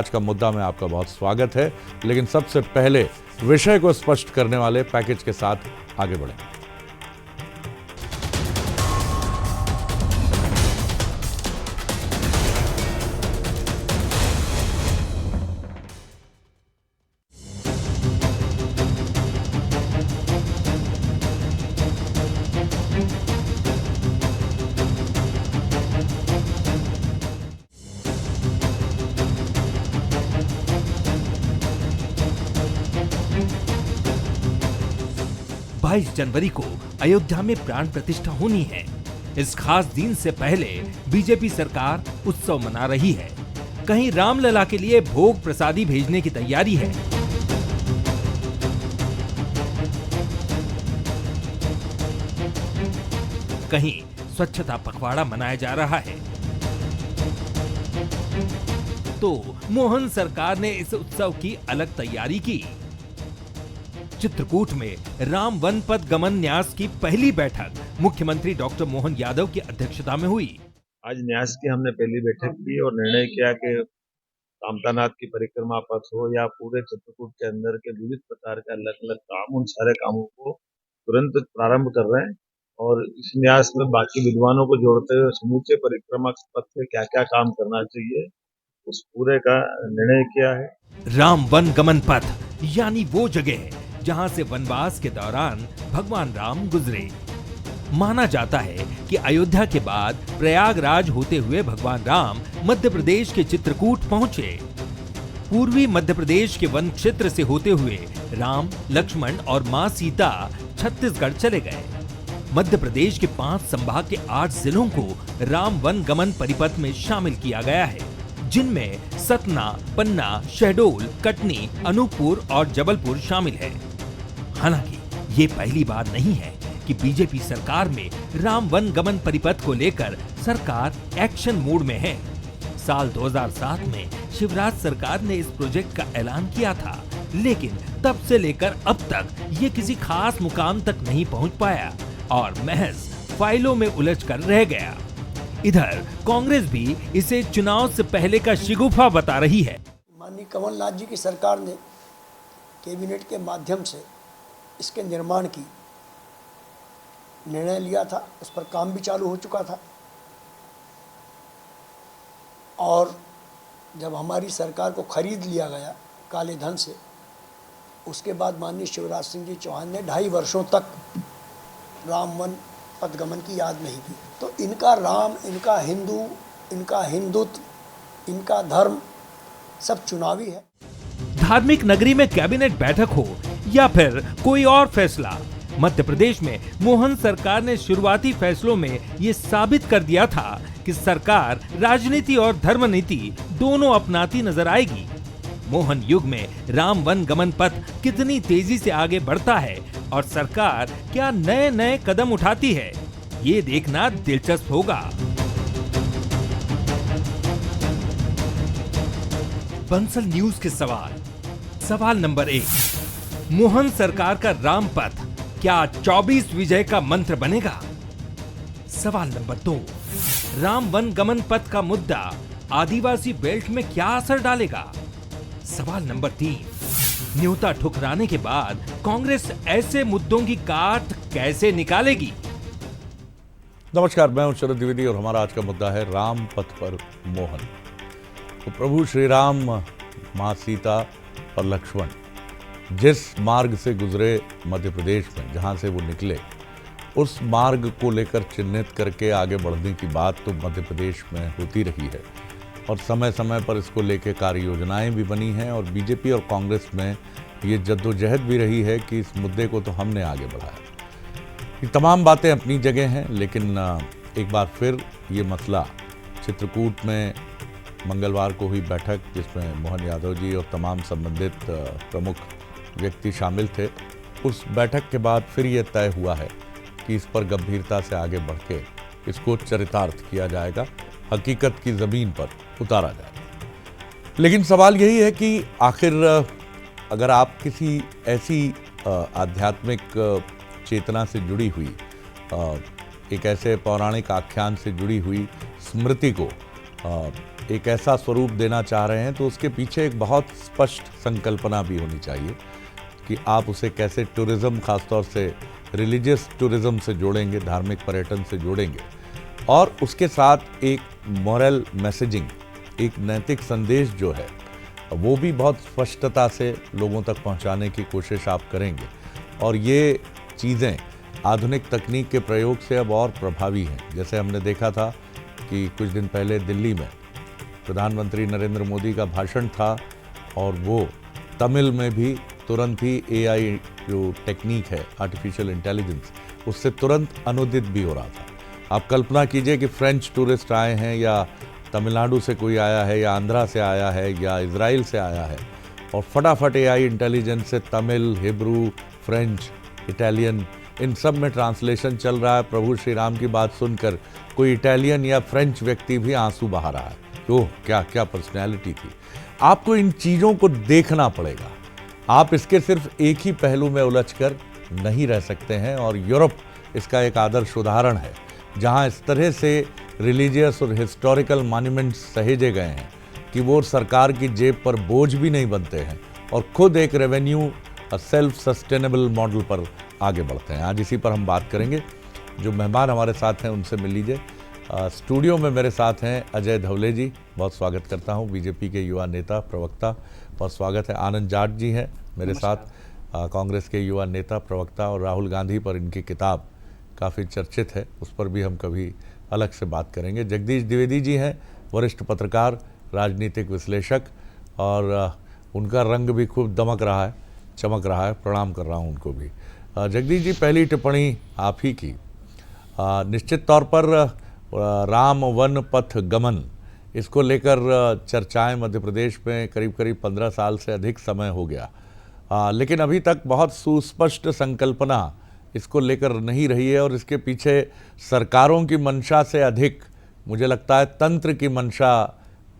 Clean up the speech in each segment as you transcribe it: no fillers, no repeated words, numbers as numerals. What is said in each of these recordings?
आज का मुद्दा में आपका बहुत स्वागत है, लेकिन सबसे पहले विषय को स्पष्ट करने वाले पैकेज के साथ आगे बढ़ें। जनवरी को अयोध्या में प्राण प्रतिष्ठा होनी है। इस खास दिन से पहले बीजेपी सरकार उत्सव मना रही है। कहीं रामलला के लिए भोग प्रसादी भेजने की तैयारी है, कहीं स्वच्छता पखवाड़ा मनाया जा रहा है। तो मोहन सरकार ने इस उत्सव की अलग तैयारी की। चित्रकूट में राम वन पथ गमन न्यास की पहली बैठक मुख्यमंत्री डॉक्टर मोहन यादव की अध्यक्षता में हुई। आज न्यास की हमने पहली बैठक की और निर्णय किया कि कामतानाथ की परिक्रमा पथ हो या पूरे चित्रकूट के अंदर के विविध प्रकार के अलग अलग काम, उन सारे कामों को तुरंत प्रारंभ कर रहे हैं और इस न्यास में बाकी विद्वानों को जोड़ते हुए समूचे परिक्रमा पथ में क्या क्या काम करना चाहिए उस पूरे का निर्णय किया है। राम वन गमन पथ यानी वो जगह है जहां से वनवास के दौरान भगवान राम गुजरे। माना जाता है कि अयोध्या के बाद प्रयागराज होते हुए भगवान राम मध्य प्रदेश के चित्रकूट पहुंचे। पूर्वी मध्य प्रदेश के वन क्षेत्र से होते हुए राम, लक्ष्मण और मां सीता छत्तीसगढ़ चले गए। मध्य प्रदेश के 5 संभाग के 8 जिलों को राम वन गमन परिपथ में शामिल किया गया है, जिनमें सतना, पन्ना, शहडोल, कटनी, अनूपपुर और जबलपुर शामिल है। हालांकि ये पहली बार नहीं है कि बीजेपी सरकार में राम वन गमन परिपथ को लेकर सरकार एक्शन मोड में है। साल 2007 में शिवराज सरकार ने इस प्रोजेक्ट का ऐलान किया था, लेकिन तब से लेकर अब तक ये किसी खास मुकाम तक नहीं पहुंच पाया और महज फाइलों में उलझ कर रह गया। इधर कांग्रेस भी इसे चुनाव से पहले का शिगुफा बता रही है। माननीय कमलनाथ जी की सरकार ने कैबिनेट के माध्यम से इसके निर्माण की निर्णय लिया था, उस पर काम भी चालू हो चुका था और जब हमारी सरकार को खरीद लिया गया काले धन से, उसके बाद माननीय शिवराज सिंह जी चौहान ने 2.5 वर्षों तक राम वन पथगमन की याद नहीं की। तो इनका राम, इनका हिंदू, इनका हिंदुत्व, इनका धर्म सब चुनावी है। धार्मिक नगरी में कैबिनेट बैठक हो या फिर कोई और फैसला, मध्य प्रदेश में मोहन सरकार ने शुरुआती फैसलों में ये साबित कर दिया था कि सरकार राजनीति और धर्मनीति दोनों अपनाती नजर आएगी। मोहन युग में राम वन गमन पथ कितनी तेजी से आगे बढ़ता है और सरकार क्या नए नए कदम उठाती है, ये देखना दिलचस्प होगा। बंसल न्यूज के सवाल नंबर 1, मोहन सरकार का राम पथ क्या 24 विजय का मंत्र बनेगा? सवाल नंबर 2, राम वन गमन पथ का मुद्दा आदिवासी बेल्ट में क्या असर डालेगा? सवाल नंबर 3, न्योता ठुकराने के बाद कांग्रेस ऐसे मुद्दों की काट कैसे निकालेगी? नमस्कार, मैं हूं शरद द्विवेदी और हमारा आज का मुद्दा है राम पथ पर मोहन। तो प्रभु श्री राम, मां सीता और लक्ष्मण जिस मार्ग से गुजरे मध्य प्रदेश में, जहां से वो निकले, उस मार्ग को लेकर चिन्हित करके आगे बढ़ने की बात तो मध्य प्रदेश में होती रही है और समय समय पर इसको लेकर कार्य योजनाएं भी बनी हैं और बीजेपी और कांग्रेस में ये जद्दोजहद भी रही है कि इस मुद्दे को तो हमने आगे बढ़ाया। ये तमाम बातें अपनी जगह हैं, लेकिन एक बार फिर ये मसला चित्रकूट में मंगलवार को हुई बैठक, जिसमें मोहन यादव जी और तमाम संबंधित प्रमुख व्यक्ति शामिल थे, उस बैठक के बाद फिर ये तय हुआ है कि इस पर गंभीरता से आगे बढ़ के इसको चरितार्थ किया जाएगा, हकीकत की ज़मीन पर उतारा जाएगा। लेकिन सवाल यही है कि आखिर अगर आप किसी ऐसी आध्यात्मिक चेतना से जुड़ी हुई, एक ऐसे पौराणिक आख्यान से जुड़ी हुई स्मृति को एक ऐसा स्वरूप देना चाह रहे हैं तो उसके पीछे एक बहुत स्पष्ट संकल्पना भी होनी चाहिए कि आप उसे कैसे टूरिज्म, खासतौर से रिलीजियस टूरिज्म से जोड़ेंगे, धार्मिक पर्यटन से जोड़ेंगे, और उसके साथ एक मॉरल मैसेजिंग, एक नैतिक संदेश जो है वो भी बहुत स्पष्टता से लोगों तक पहुंचाने की कोशिश आप करेंगे। और ये चीज़ें आधुनिक तकनीक के प्रयोग से अब और प्रभावी हैं। जैसे हमने देखा था कि कुछ दिन पहले दिल्ली में प्रधानमंत्री नरेंद्र मोदी का भाषण था और वो तमिल में भी तुरंत ही AI जो टेक्निक है, आर्टिफिशियल इंटेलिजेंस, उससे तुरंत अनुदित भी हो रहा था। आप कल्पना कीजिए कि फ्रेंच टूरिस्ट आए हैं, या तमिलनाडु से कोई आया है, या आंध्रा से आया है, या इजराइल से आया है, और फटाफट AI इंटेलिजेंस से तमिल, हिब्रू, फ्रेंच, इटालियन, इन सब में ट्रांसलेशन चल रहा है। प्रभु श्री राम की बात सुनकर कोई इटालियन या फ्रेंच व्यक्ति भी आंसू बहा रहा है। ओह, क्या क्या पर्सनैलिटी थी। आपको इन चीज़ों को देखना पड़ेगा। आप इसके सिर्फ एक ही पहलू में उलझकर नहीं रह सकते हैं, और यूरोप इसका एक आदर्श उदाहरण है, जहां इस तरह से रिलीजियस और हिस्टोरिकल मॉन्यूमेंट्स सहेजे गए हैं कि वो सरकार की जेब पर बोझ भी नहीं बनते हैं और खुद एक रेवेन्यू सेल्फ सस्टेनेबल मॉडल पर आगे बढ़ते हैं। आज इसी पर हम बात करेंगे। जो मेहमान हमारे साथ हैं उनसे मिल लीजिए। स्टूडियो में मेरे साथ हैं अजय धवले जी, बहुत स्वागत करता हूं, बीजेपी के युवा नेता, प्रवक्ता, बहुत स्वागत है। आनंद जाट जी हैं मेरे साथ, कांग्रेस के युवा नेता, प्रवक्ता, और राहुल गांधी पर इनकी किताब काफ़ी चर्चित है, उस पर भी हम कभी अलग से बात करेंगे। जगदीश द्विवेदी जी हैं, वरिष्ठ पत्रकार, राजनीतिक विश्लेषक, और उनका रंग भी खूब दमक रहा है, चमक रहा है, प्रणाम कर रहा हूं उनको भी। जगदीश जी, पहली टिप्पणी आप ही की। निश्चित तौर पर राम वन पथ गमन, इसको लेकर चर्चाएं मध्य प्रदेश में करीब करीब 15 साल से अधिक समय हो गया, लेकिन अभी तक बहुत सुस्पष्ट संकल्पना इसको लेकर नहीं रही है, और इसके पीछे सरकारों की मंशा से अधिक मुझे लगता है तंत्र की मंशा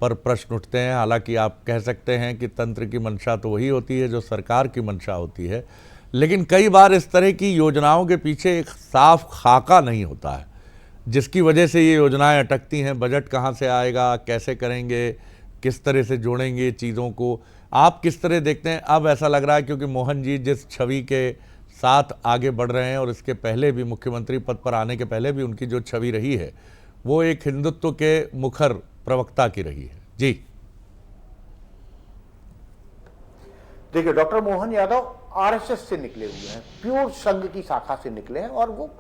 पर प्रश्न उठते हैं। हालांकि आप कह सकते हैं कि तंत्र की मंशा तो वही होती है जो सरकार की मंशा होती है, लेकिन कई बार इस तरह की योजनाओं के पीछे एक साफ खाका नहीं होता है, जिसकी वजह से ये योजनाएं अटकती हैं। बजट कहाँ से आएगा, कैसे करेंगे, किस तरह से जोड़ेंगे चीज़ों को, आप किस तरह देखते हैं? अब ऐसा लग रहा है क्योंकि मोहन जी जिस छवि के साथ आगे बढ़ रहे हैं, और इसके पहले भी मुख्यमंत्री पद पर आने के पहले भी उनकी जो छवि रही है वो एक हिंदुत्व के मुखर प्रवक्ता की रही है। जी देखिए, डॉक्टर मोहन यादव आरएसएस से निकले हुए हैं, प्योर संघ की शाखा से निकले हैं, और वो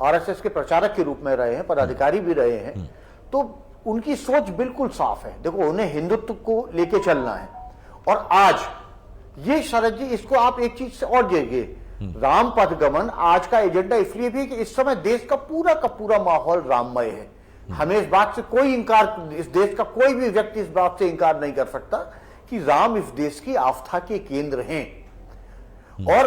आरएसएस के प्रचारक के रूप में रहे हैं, पदाधिकारी भी रहे हैं, तो उनकी सोच बिल्कुल साफ है। देखो, उन्हें हिंदुत्व को लेके चलना है। और आज ये शरद जी, इसको आप एक चीज से और देखिए, राम पथ गमन आज का एजेंडा इसलिए भी कि इस समय देश का पूरा माहौल राममय है। हमें इस बात से कोई इंकार, इस देश का कोई भी व्यक्ति इस बात से इंकार नहीं कर सकता कि राम इस देश की आस्था के केंद्र हैं। और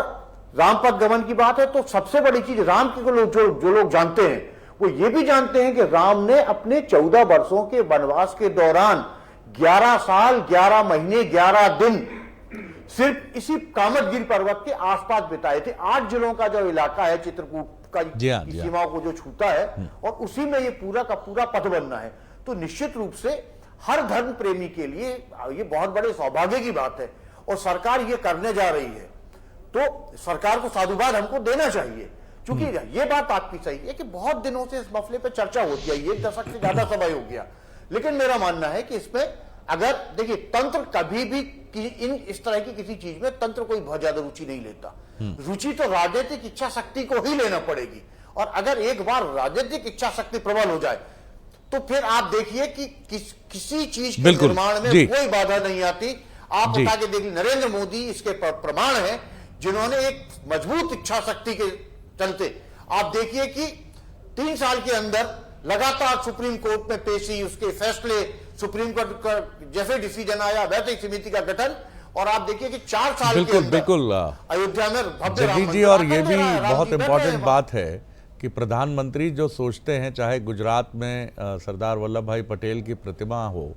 राम पथ गमन की बात है तो सबसे बड़ी चीज राम की जो लोग जानते हैं वो ये भी जानते हैं कि राम ने अपने 14 वर्षों के वनवास के दौरान 11 साल 11 महीने 11 दिन सिर्फ इसी कामतगिरी पर्वत के आसपास बिताए थे। 8 जिलों का जो इलाका है चित्रकूट का, सीमाओं को जो छूता है, और उसी में ये पूरा का पूरा पथ बनना है। तो निश्चित रूप से हर धर्म प्रेमी के लिए ये बहुत बड़े सौभाग्य की बात है, और सरकार ये करने जा रही है, तो सरकार को साधुवाद हमको देना चाहिए। क्योंकि ये बात आपकी सही है कि बहुत दिनों से इस मसले पे चर्चा होती है, 1 दशक से ज्यादा समय हो गया, लेकिन मेरा मानना है कि इसमें अगर देखिए, तंत्र कभी भी इस तरह की किसी चीज में तंत्र कोई बहुत ज्यादा रुचि नहीं लेता। रुचि तो राजनीतिक इच्छा शक्ति को ही लेना पड़ेगी, और अगर एक बार राजनीतिक इच्छा शक्ति प्रबल हो जाए तो फिर आप देखिए कि किसी चीज के निर्माण में कोई बाधा नहीं आती। आप बता के देखिए, नरेंद्र मोदी इसके प्रमाण है, जिन्होंने एक मजबूत इच्छा शक्ति के चलते आप देखिए कि 3 साल के अंदर लगातार सुप्रीम कोर्ट में पेशी, उसके फैसले, सुप्रीम कोर्ट का जैसे डिसीजन आया वैसे समिति का गठन, और आप देखिए कि 4 साल के अंदर बिल्कुल अयोध्या में जगदीश जी, और ये भी बहुत इंपॉर्टेंट बात है कि प्रधानमंत्री जो सोचते हैं, चाहे गुजरात में सरदार वल्लभ भाई पटेल की प्रतिमा हो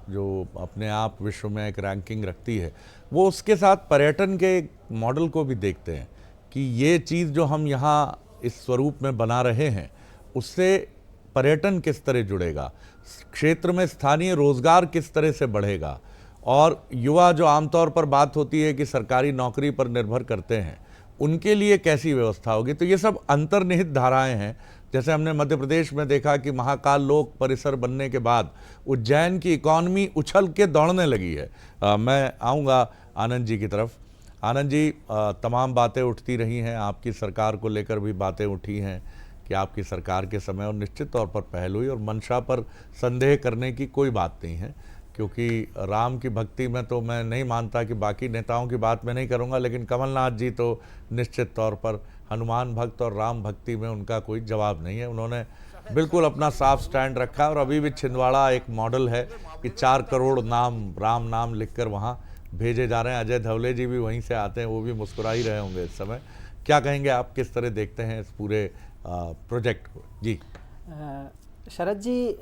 जो अपने आप विश्व में एक रैंकिंग रखती है, वो उसके साथ पर्यटन के मॉडल को भी देखते हैं कि ये चीज़ जो हम यहाँ इस स्वरूप में बना रहे हैं उससे पर्यटन किस तरह जुड़ेगा, क्षेत्र में स्थानीय रोजगार किस तरह से बढ़ेगा, और युवा जो आमतौर पर बात होती है कि सरकारी नौकरी पर निर्भर करते हैं, उनके लिए कैसी व्यवस्था होगी। तो ये सब अंतर्निहित धाराएं हैं। जैसे हमने मध्य प्रदेश में देखा कि महाकाल लोक परिसर बनने के बाद उज्जैन की इकॉनमी उछल के दौड़ने लगी है। मैं आऊँगा आनंद जी की तरफ। आनंद जी, तमाम बातें उठती रही हैं, आपकी सरकार को लेकर भी बातें उठी हैं कि आपकी सरकार के समय और निश्चित तौर पर पहल हुई, और मंशा पर संदेह करने की कोई बात नहीं है, क्योंकि राम की भक्ति में तो मैं नहीं मानता कि बाकी नेताओं की बात मैं नहीं करूंगा, लेकिन कमलनाथ जी तो निश्चित तौर पर हनुमान भक्त और राम भक्ति में उनका कोई जवाब नहीं है। उन्होंने बिल्कुल अपना साफ स्टैंड रखा, और अभी भी छिंदवाड़ा एक मॉडल है कि 4 करोड़ नाम राम नाम लिखकर वहाँ भेजे जा रहे हैं। अजय धवले जी भी वहीं से आते हैं, वो भी मुस्कुरा ही रहे होंगे इस समय। क्या कहेंगे आप, किस तरह देखते हैं इस पूरे प्रोजेक्ट को? जी शरद जी,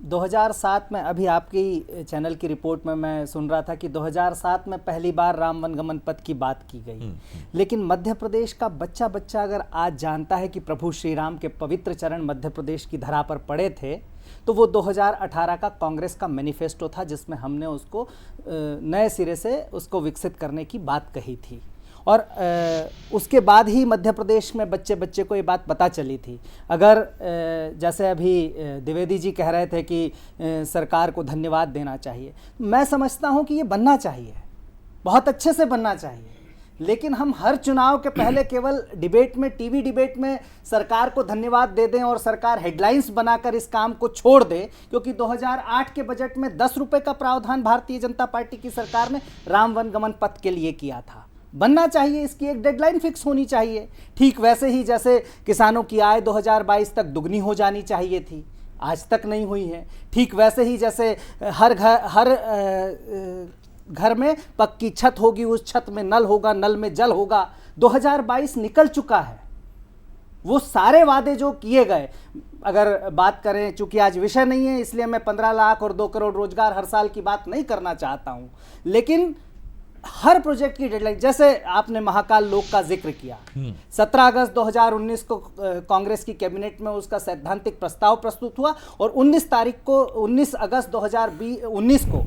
2007 में अभी आपकी चैनल की रिपोर्ट में मैं सुन रहा था कि 2007 में पहली बार राम वनगमन पथ की बात की गई, लेकिन मध्य प्रदेश का बच्चा बच्चा अगर आज जानता है कि प्रभु श्री राम के पवित्र चरण मध्य प्रदेश की धरा पर पड़े थे, तो वो 2018 का कांग्रेस का मैनिफेस्टो था, जिसमें हमने उसको नए सिरे से उसको विकसित करने की बात कही थी। और उसके बाद ही मध्य प्रदेश में बच्चे बच्चे को ये बात पता चली थी। अगर जैसे अभी द्विवेदी जी कह रहे थे कि सरकार को धन्यवाद देना चाहिए, मैं समझता हूँ कि ये बनना चाहिए, बहुत अच्छे से बनना चाहिए, लेकिन हम हर चुनाव के पहले केवल डिबेट में, टीवी डिबेट में सरकार को धन्यवाद दे दें और सरकार हेडलाइंस बनाकर इस काम को छोड़ दे, क्योंकि 2008 के बजट में 10 रुपये का प्रावधान भारतीय जनता पार्टी की सरकार ने राम वनगमन पथ के लिए किया था। बनना चाहिए, इसकी एक डेडलाइन फिक्स होनी चाहिए। ठीक वैसे ही जैसे किसानों की आय 2022 तक दुगनी हो जानी चाहिए थी, आज तक नहीं हुई है। ठीक वैसे ही जैसे हर घर में पक्की छत होगी, उस छत में नल होगा, नल में जल होगा। 2022 निकल चुका है। वो सारे वादे जो किए गए, अगर बात करें, चूंकि आज विषय नहीं है इसलिए मैं 15 लाख और 2 करोड़ रोजगार हर साल की बात नहीं करना चाहता हूं, लेकिन हर प्रोजेक्ट की डेडलाइन, जैसे आपने महाकाल लोक का जिक्र किया, 17 अगस्त 2019 को कांग्रेस की कैबिनेट में उसका सैद्धांतिक प्रस्ताव प्रस्तुत हुआ, और 19 अगस्त 2019 को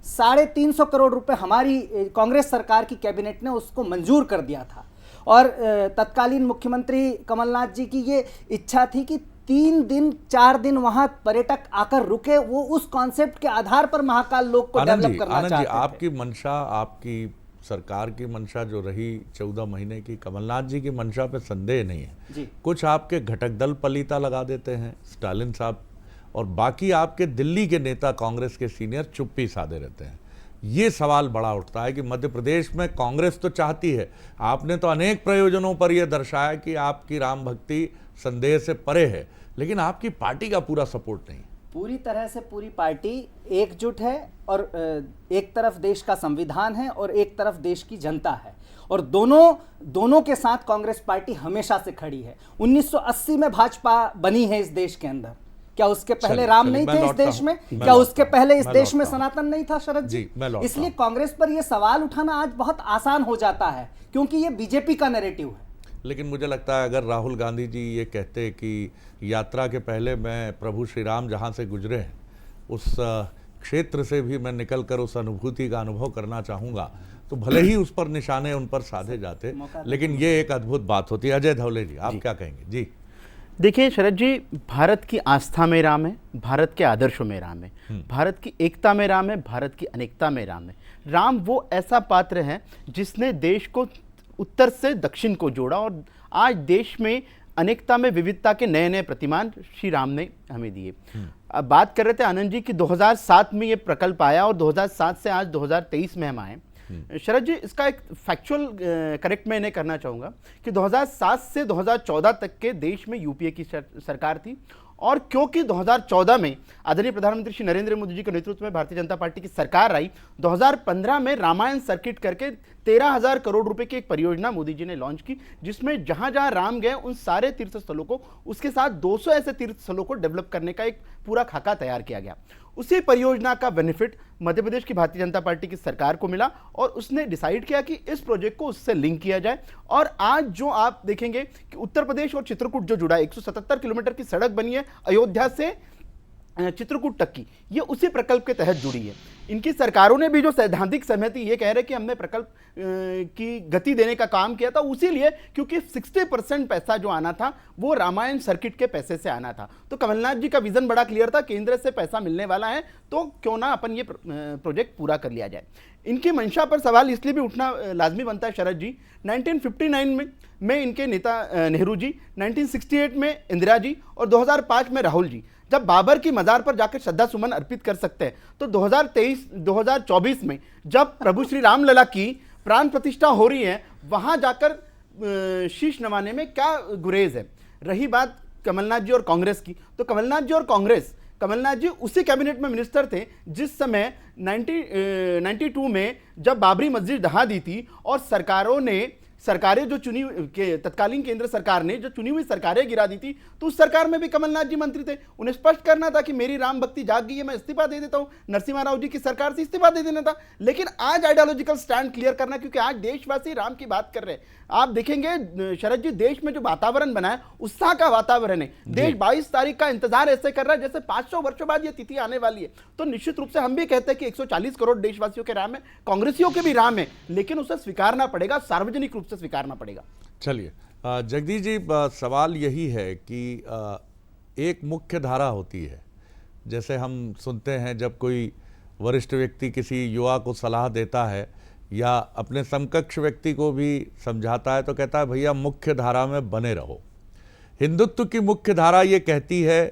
350 करोड़ रुपए हमारी कांग्रेस सरकार की कैबिनेट ने उसको मंजूर कर दिया था। और तत्कालीन मुख्यमंत्री कमलनाथ जी की ये इच्छा थी कि 3 दिन 4 दिन वहां पर्यटक आकर रुके, वो उस कॉन्सेप्ट के आधार पर महाकाल लोक को डेवलप करना चाहते थे। आपकी मंशा, आपकी सरकार की मंशा जो रही 14 महीने की, कमलनाथ जी की मंशा पे संदेह नहीं है जी। कुछ आपके घटक दल पलीता लगा देते हैं, स्टालिन साहब, और बाकी आपके दिल्ली के नेता कांग्रेस के सीनियर चुप्पी साधे रहते हैं। ये सवाल बड़ा उठता है कि मध्य प्रदेश में कांग्रेस तो चाहती है, आपने तो अनेक प्रयोजनों पर यह दर्शाया कि आपकी राम भक्ति संदेह से परे है, लेकिन आपकी पार्टी का पूरा सपोर्ट नहीं। पूरी तरह से पूरी पार्टी एकजुट है, और एक तरफ देश का संविधान है और एक तरफ देश की जनता है, और दोनों के साथ कांग्रेस पार्टी हमेशा से खड़ी है। 1980 में भाजपा बनी है इस देश के अंदर, क्या उसके पहले राम नहीं थे इस देश में? क्या उसके पहले इस देश में सनातन नहीं था, शरद जी? इसलिए कांग्रेस पर यह सवाल उठाना आज बहुत आसान हो जाता है, क्योंकि ये बीजेपी का नैरेटिव है। लेकिन मुझे लगता है अगर राहुल गांधी जी ये कहते कि यात्रा के पहले मैं प्रभु श्री राम जहाँ से गुजरे हैं उस क्षेत्र से भी मैं निकलकर उस अनुभूति का अनुभव करना चाहूँगा, तो भले ही उस पर निशाने उन पर साधे जाते, लेकिन ये एक अद्भुत बात होती है। अजय धवले जी, आप क्या कहेंगे? जी देखिए शरद जी, भारत की आस्था में राम है, भारत के आदर्शों में राम है, भारत की एकता में राम है, भारत की अनेकता में राम है। राम वो ऐसा पात्र है जिसने देश को उत्तर से दक्षिण को जोड़ा, और आज देश में अनेकता में विविधता के नए नए प्रतिमान श्री राम ने हमें दिए। अब बात कर रहे थे आनंद जी कि 2007 में ये प्रकल्प आया और 2007 से आज 2023 में हम आए। शरद जी, इसका एक फैक्चुअल करेक्ट मैं इन्हें करना चाहूँगा कि 2007 से 2014 तक के देश में यूपीए की सरकार थी, और क्योंकि 2014 में आदरणीय प्रधानमंत्री श्री नरेंद्र मोदी जी के नेतृत्व में भारतीय जनता पार्टी की सरकार आई, 2015 में रामायण सर्किट करके 13,000 करोड़ रुपए की एक परियोजना मोदी जी ने लॉन्च की, जिसमें जहां जहां राम गए उन सारे तीर्थ स्थलों को, उसके साथ 200 ऐसे तीर्थ स्थलों को डेवलप करने का एक पूरा खाका तैयार किया गया। उसी परियोजना का बेनिफिट मध्य प्रदेश की भारतीय जनता पार्टी की सरकार को मिला और उसने डिसाइड किया कि इस प्रोजेक्ट को उससे लिंक किया जाए। और आज जो आप देखेंगे कि उत्तर प्रदेश और चित्रकूट जो जुड़ा है, 177 किलोमीटर की सड़क बनी है अयोध्या से चित्रकूट तक की, ये उसी प्रकल्प के तहत जुड़ी है। इनकी सरकारों ने भी जो सैद्धांतिक सहमति ये कह रहे कि हमने प्रकल्प की गति देने का काम किया था, उसी लिए क्योंकि 60% पैसा जो आना था वो रामायण सर्किट के पैसे से आना था। तो कमलनाथ जी का विजन बड़ा क्लियर था, केंद्र से पैसा मिलने वाला है तो क्यों ना अपन ये प्रोजेक्ट पूरा कर लिया जाए। इनकी मंशा पर सवाल इसलिए भी उठना लाजमी बनता है शरद जी, 1959 में इनके नेता नेहरू जी, 1968 में इंदिरा जी और 2005 में राहुल जी जब बाबर की मजार पर जाकर श्रद्धा सुमन अर्पित कर सकते हैं, तो 2023-2024 में जब प्रभु श्री राम लला की प्राण प्रतिष्ठा हो रही है, वहां जाकर शीश नवाने में क्या गुरेज है। रही बात कमलनाथ जी और कांग्रेस की, तो कमलनाथ जी उसी कैबिनेट में मिनिस्टर थे जिस समय 92 में जब बाबरी मस्जिद ढहा दी थी और सरकारें जो चुनी के तत्कालीन केंद्र सरकार ने जो चुनी हुई सरकारें गिरा दी थी, तो उस सरकार में भी कमलनाथ जी मंत्री थे। उन्हें स्पष्ट करना था कि मेरी राम भक्ति जाग गई है, मैं इस्तीफा दे देता हूं, नरसिम्हा राव जी की सरकार से इस्तीफा दे देना था। लेकिन आज आइडियोलॉजिकल स्टैंड क्लियर करना, क्योंकि आज देशवासी राम की बात कर रहे हैं। आप देखेंगे शरद जी, देश में जो वातावरण बना है उत्साह का वातावरण है। देश 22 तारीख का इंतजार ऐसे कर रहा है जैसे 500 वर्षों बाद ये तिथि आने वाली है। तो निश्चित रूप से हम भी कहते हैं कि 140 करोड़ देशवासियों के राम है, कांग्रेसियों के भी राम है, लेकिन उसे स्वीकारना पड़ेगा, सार्वजनिक रूप से स्वीकारना पड़ेगा। चलिए जगदीश जी, सवाल यही है कि एक मुख्य धारा होती है, जैसे हम सुनते हैं जब कोई वरिष्ठ व्यक्ति किसी युवा को सलाह देता है या अपने समकक्ष व्यक्ति को भी समझाता है तो कहता है भैया मुख्य धारा में बने रहो। हिंदुत्व की मुख्य धारा ये कहती है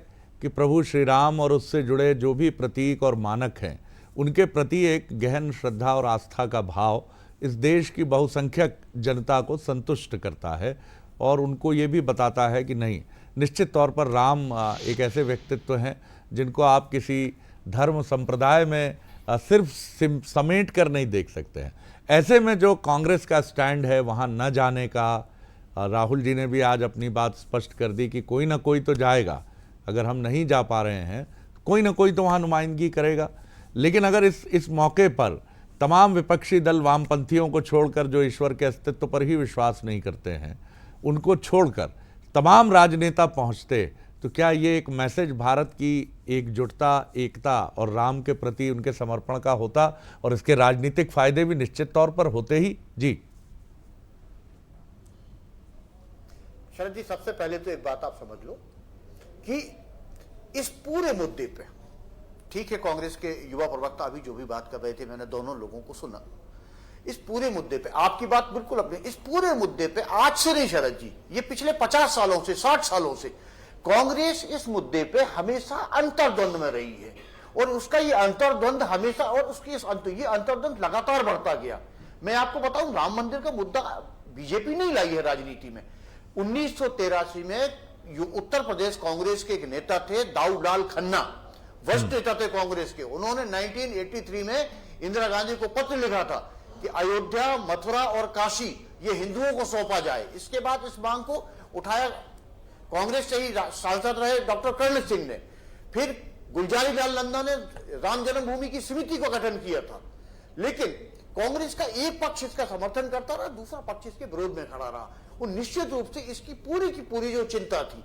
कि प्रभु श्री राम और उससे जुड़े जो भी प्रतीक और मानक हैं उनके प्रति एक गहन श्रद्धा और आस्था का भाव इस देश की बहुसंख्यक जनता को संतुष्ट करता है और उनको ये भी बताता है कि नहीं, निश्चित तौर पर राम एक ऐसे व्यक्तित्व हैं जिनको आप किसी धर्म संप्रदाय में सिर्फ समेट कर नहीं देख सकते हैं। ऐसे में जो कांग्रेस का स्टैंड है वहाँ न जाने का, राहुल जी ने भी आज अपनी बात स्पष्ट कर दी कि कोई ना कोई तो जाएगा, अगर हम नहीं जा पा रहे हैं कोई ना कोई तो वहाँ नुमाइंदगी करेगा। लेकिन अगर इस मौके पर तमाम विपक्षी दल वामपंथियों को छोड़कर, जो ईश्वर के अस्तित्व पर ही विश्वास नहीं करते हैं, उनको छोड़कर तमाम राजनेता पहुंचते, तो क्या ये एक मैसेज भारत की एकजुटता, एकता और राम के प्रति उनके समर्पण का होता और इसके राजनीतिक फायदे भी निश्चित तौर पर होते ही। जी शरद जी, सबसे पहले तो एक बात आप समझ लो कि इस पूरे मुद्दे पे, ठीक है, कांग्रेस के युवा प्रवक्ता अभी जो भी बात कर रहे थे, मैंने दोनों लोगों को सुना। इस पूरे मुद्दे पे आपकी बात बिल्कुल अपनी, इस पूरे मुद्दे पे आज से नहीं शरद जी, ये पिछले 50 सालों से, 60 सालों से कांग्रेस इस मुद्दे पे हमेशा अंतर्द्वंद में रही है और उसका ये अंतर्द्वंद हमेशा, और उसकी ये अंतर्द्वंद लगातार बढ़ता गया। मैं आपको बताऊं, राम मंदिर का मुद्दा बीजेपी नहीं लाई है राजनीति में। 1983 में उत्तर प्रदेश कांग्रेस के एक नेता थे दाऊदलाल खन्ना, वरिष्ठ नेता थे कांग्रेस के। उन्होंने 1983 में इंदिरा गांधी को पत्र लिखा था कि अयोध्या, मथुरा और काशी ये हिंदुओं को सौंपा जाए। इसके बाद इस मांग को उठाया कांग्रेस से ही सांसद रहे डॉक्टर कर्ण सिंह ने, फिर गुलजारी लाल नंदा ने राम जन्मभूमि की समिति का गठन किया था। लेकिन कांग्रेस का एक पक्ष इसका समर्थन करता रहा, दूसरा पक्ष इसके विरोध में खड़ा रहा। और निश्चित रूप से इसकी पूरी की पूरी जो चिंता थी,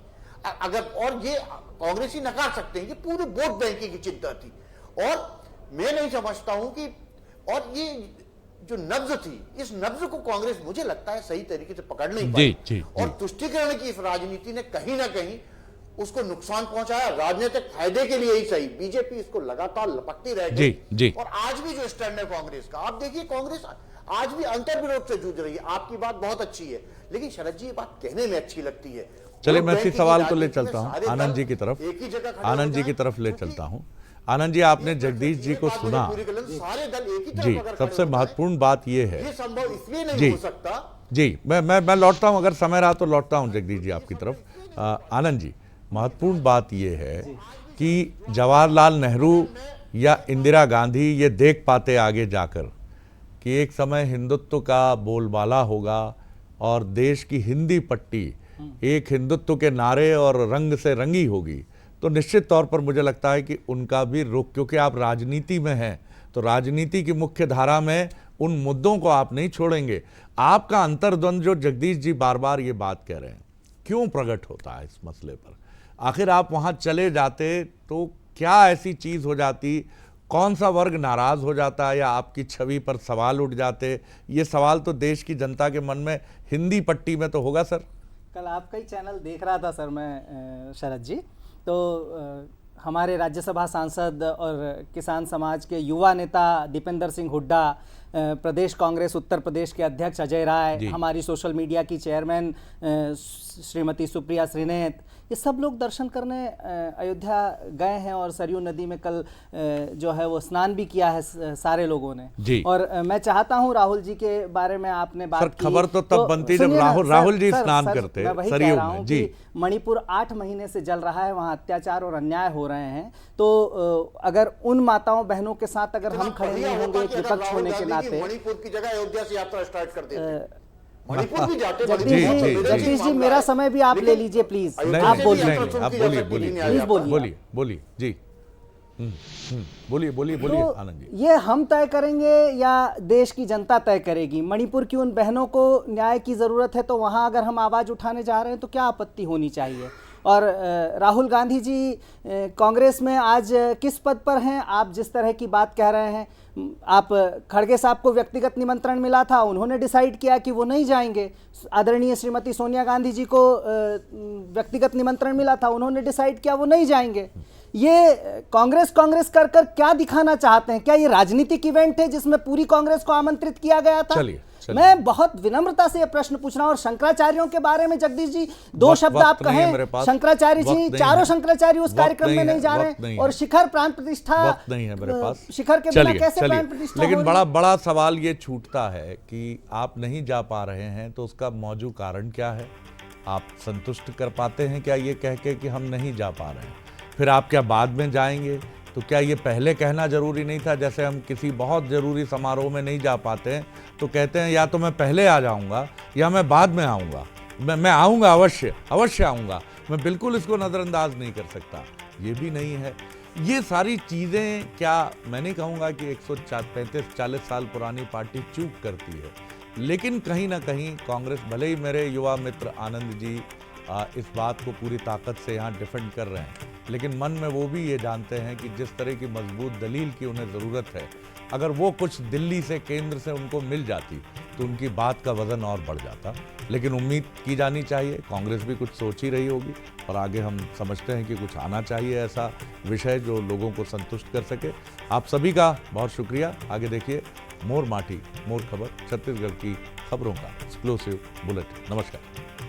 अगर, और ये कांग्रेस ही नकार सकते हैं कि पूरी वोट बैंकिंग की चिंता थी। और मैं नहीं समझता हूं कि, और ये जो नब्ज थी, इस नब्ज को कांग्रेस मुझे लगता है सही तरीके से पकड़ नहीं पाई। और तुष्टीकरण की इस राजनीति ने कहीं ना कहीं उसको नुकसान पहुंचाया, राजनीतिक फायदे के लिए ही सही। बीजेपी इसको लगातार लपकती रह गई। और आज भी जो स्टैंड है कांग्रेस का, आप देखिए कांग्रेस आज भी अंतर्विरोध से जूझ रही है। आपकी बात बहुत अच्छी है, लेकिन शरद जी ये बात कहने में अच्छी लगती है। चलिए मैं इसी सवाल को ले चलता हूं आनंद जी की तरफ, आनंद जी की तरफ ले चलता हूं। आनंद जी, आपने जगदीश जी को सुना जी, सबसे महत्वपूर्ण बात यह है जी, मैं लौटता हूं, अगर समय रहा तो लौटता हूं जगदीश जी आपकी तरफ। आनंद जी, महत्वपूर्ण बात यह है कि जवाहरलाल नेहरू या इंदिरा गांधी ये देख पाते आगे जाकर कि एक समय हिंदुत्व का बोलबाला होगा और देश की हिंदी पट्टी एक हिंदुत्व के नारे और रंग से रंगी होगी, तो निश्चित तौर पर मुझे लगता है कि उनका भी रुख, क्योंकि आप राजनीति में हैं तो राजनीति की मुख्य धारा में उन मुद्दों को आप नहीं छोड़ेंगे। आपका अंतर्द्वंद जो जगदीश जी बार बार ये बात कह रहे हैं, क्यों प्रकट होता है इस मसले पर? आखिर आप वहाँ चले जाते तो क्या ऐसी चीज़ हो जाती, कौन सा वर्ग नाराज़ हो जाता या आपकी छवि पर सवाल उठ जाते? ये सवाल तो देश की जनता के मन में हिंदी पट्टी में तो होगा सर। कल आपका ही चैनल देख रहा था सर मैं शरद जी, तो हमारे राज्यसभा सांसद और किसान समाज के युवा नेता दीपेंद्र सिंह हुड्डा, प्रदेश कांग्रेस उत्तर प्रदेश के अध्यक्ष अजय राय, हमारी सोशल मीडिया की चेयरमैन श्रीमती सुप्रिया श्रीनेत, ये सब लोग दर्शन करने अयोध्या गए हैं और सरयू नदी में कल जो है वो स्नान भी किया है सारे लोगों ने जी। और मैं चाहता हूं राहुल जी के बारे में आपने बात की, खबर तो तब बनती जब राहुल जी स्नान करते। मैं वही कह रहा हूं कि मणिपुर 8 महीने से जल रहा है, वहां अत्याचार और अन्याय हो रहे हैं, तो अगर उन माताओं बहनों के साथ अगर हम खड़े नहीं होंगे विपक्ष होने के नाते, मणिपुर की जगह अयोध्या से यात्रा स्टार्ट कर देते, मणिपुर भी जाते। जगदीश जी मेरा समय भी आप ले लीजिए प्लीज, आप बोलिए, आप बोलिए जी, बोलिए आनंद जी। ये हम तय करेंगे या देश की जनता तय करेगी? मणिपुर की उन बहनों को न्याय की जरूरत है, तो वहां अगर हम आवाज उठाने जा रहे हैं तो क्या आपत्ति होनी चाहिए? और राहुल गांधी जी कांग्रेस में आज किस पद पर हैं? आप जिस तरह की बात कह रहे हैं, आप खड़गे साहब को व्यक्तिगत निमंत्रण मिला था, उन्होंने डिसाइड किया कि वो नहीं जाएंगे। आदरणीय श्रीमती सोनिया गांधी जी को व्यक्तिगत निमंत्रण मिला था, उन्होंने डिसाइड किया वो नहीं जाएंगे। ये कांग्रेस कर क्या दिखाना चाहते हैं? क्या ये राजनीतिक इवेंट है जिसमें पूरी कांग्रेस को आमंत्रित किया गया था? चलिए मैं बहुत विनम्रता से यह प्रश्न पूछ रहा हूं। और शंकराचार्यों के बारे में जगदीश जी 2 शब्द आप कहें। शंकराचार्य जी, चारों शंकराचार्य उस कार्यक्रम में नहीं जा रहे, और शिखर प्राण प्रतिष्ठा नहीं है मेरे पास, शिखर के बिना कैसे प्राण प्रतिष्ठा? लेकिन बड़ा सवाल ये छूटता है कि आप नहीं जा पा रहे हैं, तो उसका मौजूद कारण क्या है? आप संतुष्ट कर पाते हैं क्या ये कह के कि हम नहीं जा पा रहे हैं? फिर आप क्या बाद में जाएंगे? तो क्या ये पहले कहना जरूरी नहीं था? जैसे हम किसी बहुत ज़रूरी समारोह में नहीं जा पाते हैं तो कहते हैं या तो मैं पहले आ जाऊंगा या मैं बाद में आऊँगा। मैं आऊँगा, अवश्य आऊँगा, मैं बिल्कुल इसको नज़रअंदाज नहीं कर सकता। ये भी नहीं है। ये सारी चीज़ें, क्या मैं नहीं कहूँगा कि 135-40 साल पुरानी पार्टी चूक करती है, लेकिन कहीं ना कहीं कांग्रेस, भले ही मेरे युवा मित्र आनंद जी इस बात को पूरी ताकत से यहाँ डिफेंड कर रहे हैं, लेकिन मन में वो भी ये जानते हैं कि जिस तरह की मजबूत दलील की उन्हें ज़रूरत है, अगर वो कुछ दिल्ली से, केंद्र से उनको मिल जाती तो उनकी बात का वज़न और बढ़ जाता। लेकिन उम्मीद की जानी चाहिए, कांग्रेस भी कुछ सोच ही रही होगी और आगे हम समझते हैं कि कुछ आना चाहिए ऐसा विषय जो लोगों को संतुष्ट कर सके। आप सभी का बहुत शुक्रिया। आगे देखिए मोर माटी मोर खबर, छत्तीसगढ़ की खबरों का एक्सक्लूसिव बुलेटिन। नमस्कार।